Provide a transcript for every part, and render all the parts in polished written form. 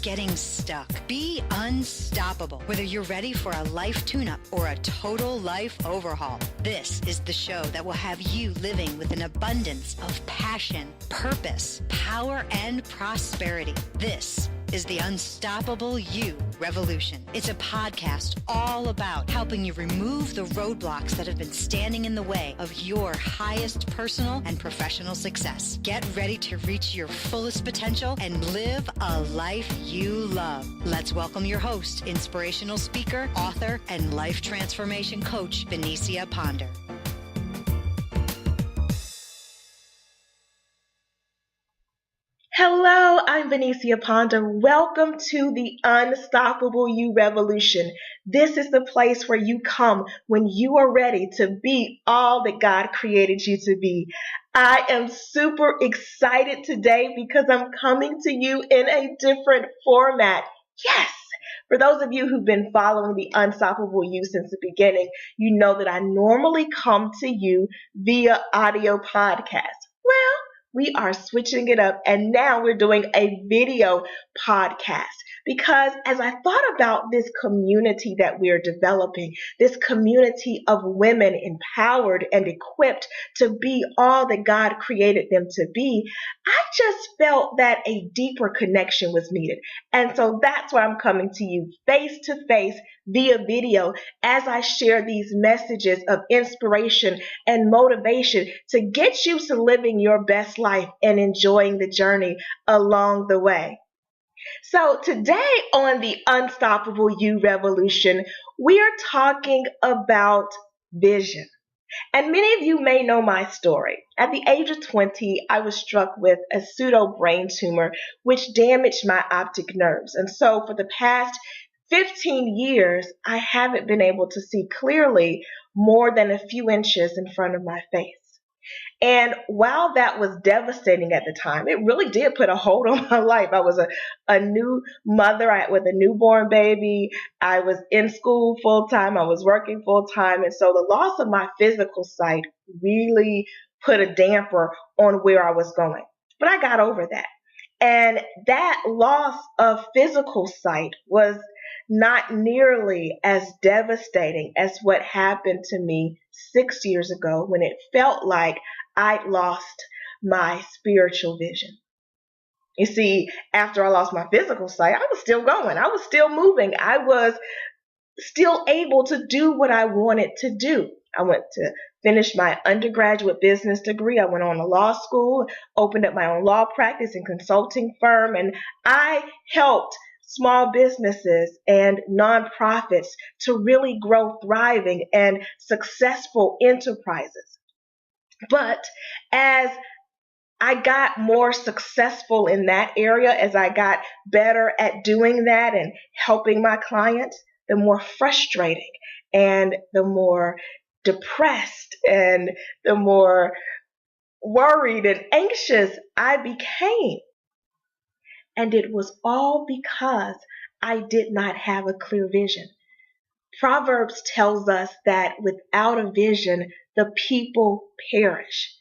getting stuck. Be unstoppable. Whether you're ready for a life tune-up or a total life overhaul, this is the show that will have you living with an abundance of passion, purpose, power, and prosperity. This is the Unstoppable You Revolution. It's a podcast all about helping you remove the roadblocks that have been standing in the way of your highest personal and professional success. Get ready to reach your fullest potential and live a life you love. Let's welcome your host, inspirational speaker, author, and life transformation coach, Benicia Ponder. Hello, I'm Benicia Ponder. Welcome to the Unstoppable You Revolution. This is the place where you come when you are ready to be all that God created you to be. I am super excited today because I'm coming to you in a different format. Yes! For those of you who've been following the Unstoppable You since the beginning, you know that I normally come to you via audio podcast. Well, we are switching it up, and now we're doing a video podcast because as I thought about this community that we're developing, this community of women empowered and equipped to be all that God created them to be, I just felt that a deeper connection was needed. And so that's why I'm coming to you face to face via video as I share these messages of inspiration and motivation to get you to living your best life and enjoying the journey along the way. So today on the Unstoppable You Revolution, we are talking about vision. And many of you may know my story. At the age of 20, I was struck with a pseudo brain tumor, which damaged my optic nerves. And so for the past 15 years, I haven't been able to see clearly more than a few inches in front of my face. And while that was devastating at the time, it really did put a hold on my life. I was a new mother with a newborn baby. I was in school full time. I was working full time. And so the loss of my physical sight really put a damper on where I was going. But I got over that. And that loss of physical sight was not nearly as devastating as what happened to me 6 years ago when it felt like I'd lost my spiritual vision. You see, after I lost my physical sight, I was still going. I was still moving. I was still able to do what I wanted to do. I went to finish my undergraduate business degree. I went on to law school, opened up my own law practice and consulting firm, and I helped small businesses and nonprofits to really grow thriving and successful enterprises. But as I got more successful in that area, as I got better at doing that and helping my clients, the more frustrating and the more depressed and the more worried and anxious I became. And it was all because I did not have a clear vision. Proverbs tells us that without a vision, the people perish.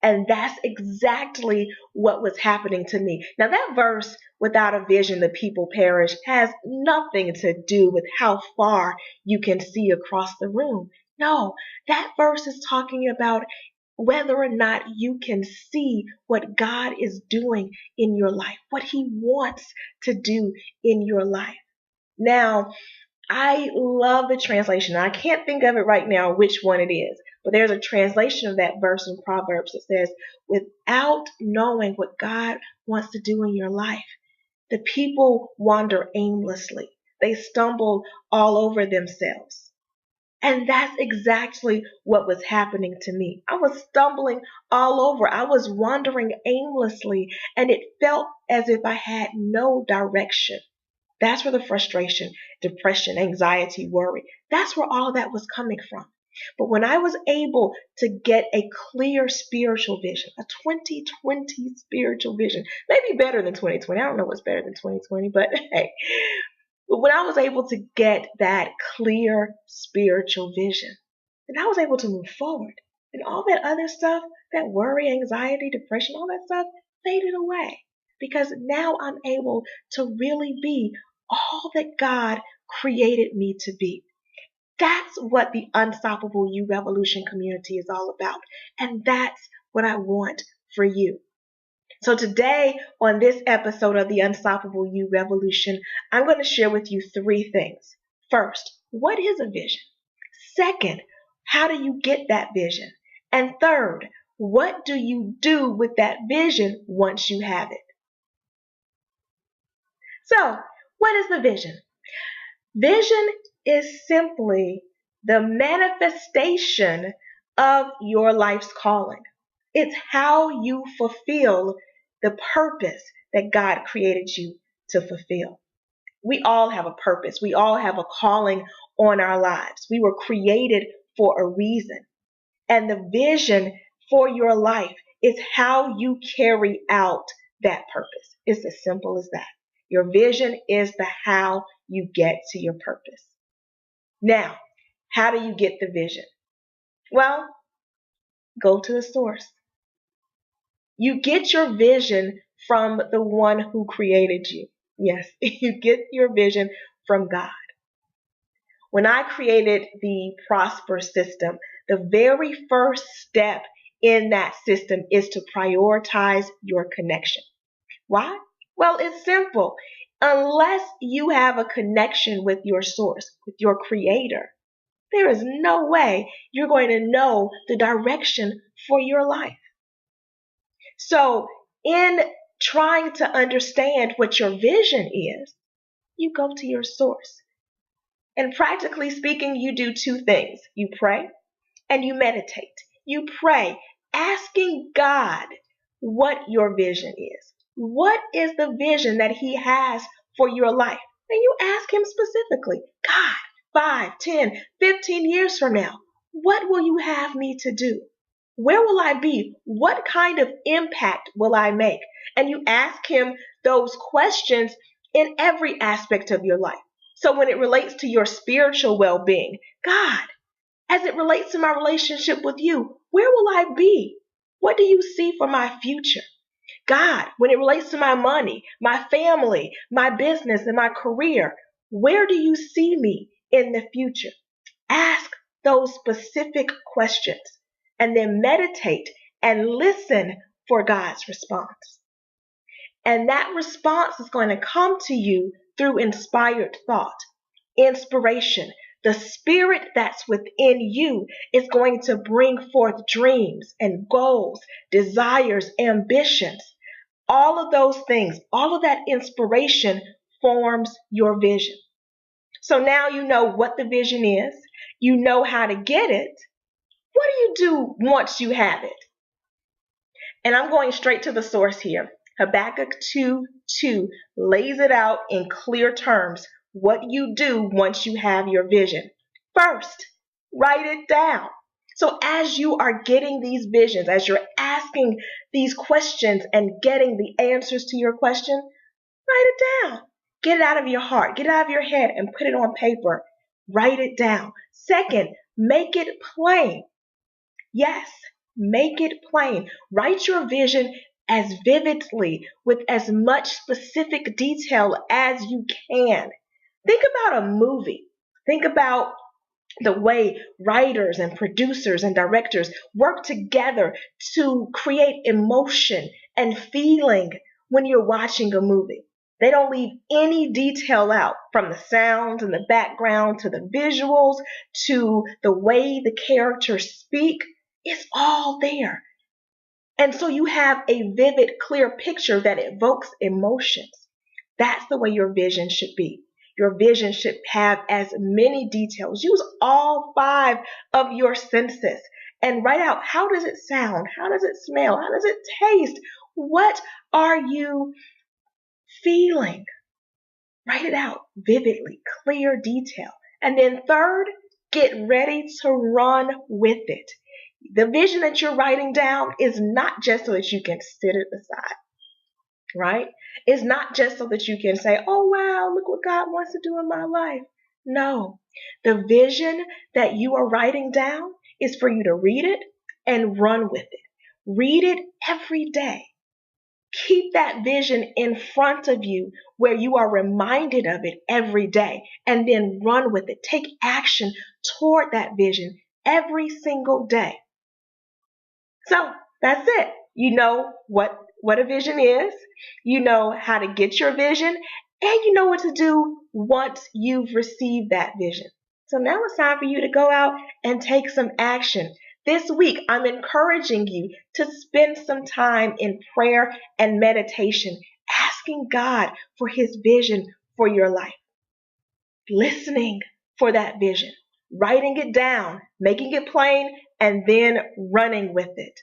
And that's exactly what was happening to me. Now that verse, without a vision, the people perish, has nothing to do with how far you can see across the room. No, that verse is talking about whether or not you can see what God is doing in your life, what He wants to do in your life. Now, I love the translation. I can't think of it right now which one it is, but there's a translation of that verse in Proverbs that says, without knowing what God wants to do in your life, the people wander aimlessly. They stumble all over themselves. And that's exactly what was happening to me. I was stumbling all over. I was wandering aimlessly, and it felt as if I had no direction. That's where the frustration, depression, anxiety, worry, that's where all of that was coming from. But when I was able to get a clear spiritual vision, a 2020 spiritual vision, maybe better than 2020. I don't know what's better than 2020, but hey. But when I was able to get that clear spiritual vision, then I was able to move forward. And all that other stuff, that worry, anxiety, depression, all that stuff faded away. because now I'm able to really be all that God created me to be. That's what the Unstoppable You Revolution community is all about. And that's what I want for you. So today, on this episode of the Unstoppable You Revolution, I'm going to share with you three things. First, what is a vision? Second, how do you get that vision? And third, what do you do with that vision once you have it? So, what is the vision? Vision is simply the manifestation of your life's calling. It's how you fulfill the purpose that God created you to fulfill. We all have a purpose. We all have a calling on our lives. We were created for a reason. And the vision for your life is how you carry out that purpose. It's as simple as that. Your vision is the how you get to your purpose. Now, how do you get the vision? Well, go to the source. You get your vision from the one who created you. Yes, you get your vision from God. When I created the Prosper system, the very first step in that system is to prioritize your connection. Why? Well, it's simple. Unless you have a connection with your source, with your creator, there is no way you're going to know the direction for your life. So, in trying to understand what your vision is, you go to your source. And practically speaking, you do two things. You pray and you meditate. You pray, asking God what your vision is. What is the vision that He has for your life? And you ask Him specifically, God, 5, 10, 15 years from now, what will you have me to do? Where will I be? What kind of impact will I make? And you ask Him those questions in every aspect of your life. So when it relates to your spiritual well-being, God, as it relates to my relationship with you, where will I be? What do you see for my future? God, when it relates to my money, my family, my business, and my career, where do you see me in the future? Ask those specific questions and then meditate and listen for God's response. And that response is going to come to you through inspired thought, inspiration. The spirit that's within you is going to bring forth dreams and goals, desires, ambitions. All of those things, all of that inspiration forms your vision. So now you know what the vision is. You know how to get it. What do you do once you have it? And I'm going straight to the source here. Habakkuk 2:2 lays it out in clear terms what you do once you have your vision. First, write it down. So as you are getting these visions, as you're asking these questions and getting the answers to your question, write it down. Get it out of your heart, get it out of your head and put it on paper. Write it down. Second, make it plain. Yes, make it plain. Write your vision as vividly with as much specific detail as you can. Think about a movie. Think about the way writers and producers and directors work together to create emotion and feeling when you're watching a movie. They don't leave any detail out, from the sounds in the background to the visuals to the way the characters speak. It's all there. And so you have a vivid, clear picture that evokes emotions. That's the way your vision should be. Your vision should have as many details. Use all 5 of your senses and write out, how does it sound? How does it smell? How does it taste? What are you feeling? Write it out vividly, clear detail. And then third, get ready to run with it. The vision that you're writing down is not just so that you can sit it aside, right? It's not just so that you can say, oh, wow, look what God wants to do in my life. No, the vision that you are writing down is for you to read it and run with it. Read it every day. Keep that vision in front of you where you are reminded of it every day and then run with it. Take action toward that vision every single day. So that's it. You know what a vision is. You know how to get your vision, and you know what to do once you've received that vision. So now it's time for you to go out and take some action. This week, I'm encouraging you to spend some time in prayer and meditation, asking God for his vision for your life, listening for that vision, writing it down, making it plain, and then running with it.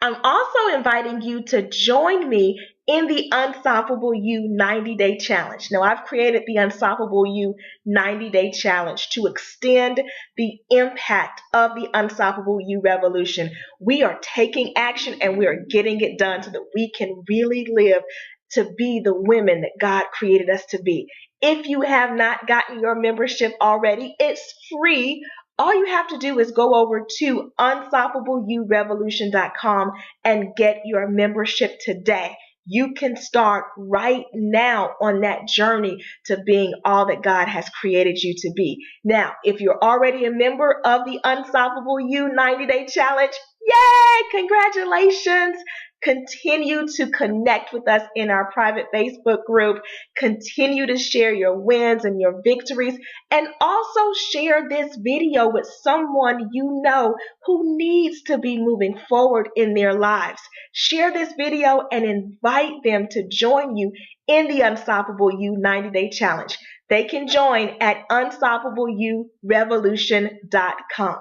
I'm also inviting you to join me in the Unstoppable You 90-Day Challenge. Now, I've created the Unstoppable You 90-Day Challenge to extend the impact of the Unstoppable You revolution. We are taking action and we are getting it done so that we can really live to be the women that God created us to be. If you have not gotten your membership already, it's free. All you have to do is go over to unstoppableyourevolution.com and get your membership today. You can start right now on that journey to being all that God has created you to be. Now, if you're already a member of the Unstoppable You 90-Day Challenge, yay! Congratulations! Continue to connect with us in our private Facebook group. Continue to share your wins and your victories, and also share this video with someone you know who needs to be moving forward in their lives. Share this video and invite them to join you in the Unstoppable You 90-Day Challenge. They can join at unstoppableyourevolution.com.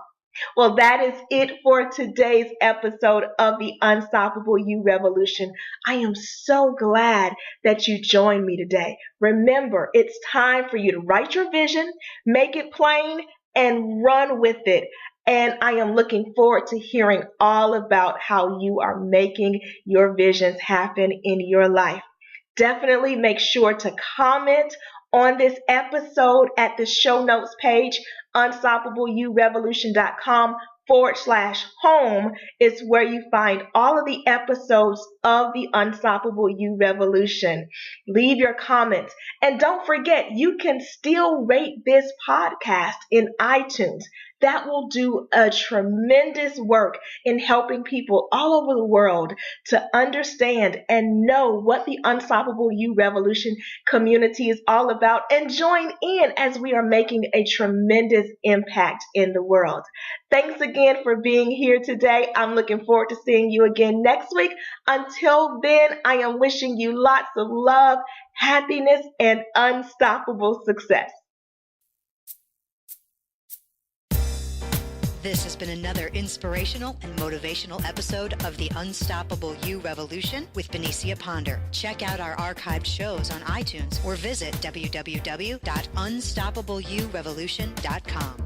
Well, that is it for today's episode of the Unstoppable You Revolution. I am so glad that you joined me today. Remember, it's time for you to write your vision, make it plain, and run with it. And I am looking forward to hearing all about how you are making your visions happen in your life. Definitely make sure to comment on this episode at the show notes page. unstoppableyourevolution.com/home is where you find all of the episodes of the Unstoppable You Revolution. Leave your comments. And don't forget, you can still rate this podcast in iTunes. That will do a tremendous work in helping people all over the world to understand and know what the Unstoppable You Revolution community is all about and join in as we are making a tremendous impact in the world. Thanks again for being here today. I'm looking forward to seeing you again next week. Until then, I am wishing you lots of love, happiness, and unstoppable success. This has been another inspirational and motivational episode of the Unstoppable You Revolution with Benicia Ponder. Check out our archived shows on iTunes or visit www.unstoppableyourevolution.com.